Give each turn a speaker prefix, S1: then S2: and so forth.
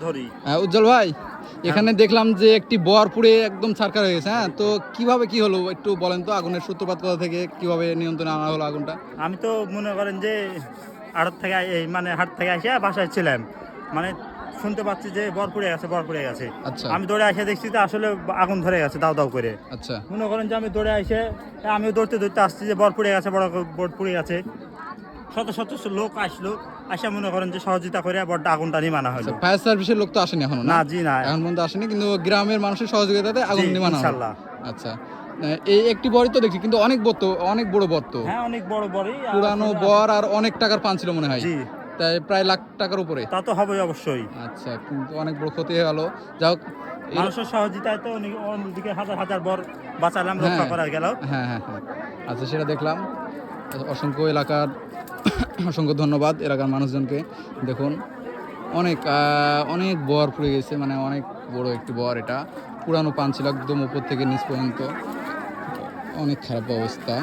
S1: ধরি।
S2: উজ্জ্বল ভাই, এখানে দেখলাম যে একটি বর পুড়ে একদম ছারখার হয়ে গেছে। হ্যাঁ, তো কিভাবে কি হলো একটু বলেন তো, আগুনের সূত্রপাত কোথা থেকে, কিভাবে নিয়ন্ত্রণে আনা হলো আগুনটা?
S1: আমি তো মনে করেন যে হাট থেকে মানে হাট থেকে এসে বাসায় ছিলাম, মানে শুনতে পাচ্ছি যে বর পুড়ে গেছে, বর পুড়ে গেছে।
S2: আচ্ছা
S1: আমি দৌড়ে এসে দেখছি যে আসলে আগুন ধরে গেছে দাউ দাউ করে।
S2: আচ্ছা
S1: মনে করেন যে আমি দৌড়ে এসে আমিও দৌড়তে দৌড়তে আসছি যে বর পুড়ে গেছে, বর পুড়ে গেছে। শত শত লোক আসলো, আসা মনে করেন যে সহযোগিতা করে বড়টা আগুনটা নিমানা হলো।
S2: ফায়ার সার্ভিসের লোক তো আসেনি এখনো?
S1: না জি না,
S2: এখন পর্যন্ত আসেনি, কিন্তু গ্রামের মানুষের সহযোগিতাতে আগুন নিভানো হলো।
S1: ইনশাআল্লাহ।
S2: আচ্ছা, এই একটি বরই তো দেখছি, কিন্তু অনেক বর, তো অনেক বড় বর তো।
S1: হ্যাঁ অনেক বড় বড়ই
S2: পুরানো বর, আর অনেক টাকার পান ছিল মনে হয়।
S1: জি,
S2: তাই প্রায় লাখ টাকার উপরে।
S1: তা তো হবেই অবশ্যই।
S2: আচ্ছা, কিন্তু অনেক বড় ক্ষতি হয়ে গেল। যাই হোক,
S1: মানুষের সহযোগিতায় তো অন্যদিকে হাজার হাজার বর বাঁচালাম, রক্ষা করা গেল।
S2: হ্যাঁ হ্যাঁ হ্যাঁ, আচ্ছা সেটা দেখলাম। অসংখ্য এলাকার অসংখ্য ধন্যবাদ এলাকার মানুষজনকে। দেখুন অনেক অনেক বর পুড়ে গেছে, মানে অনেক বড় একটি বর। এটা পুরানো পান ছিল একদম উপর থেকে নিচ পর্যন্ত, অনেক খারাপ অবস্থা।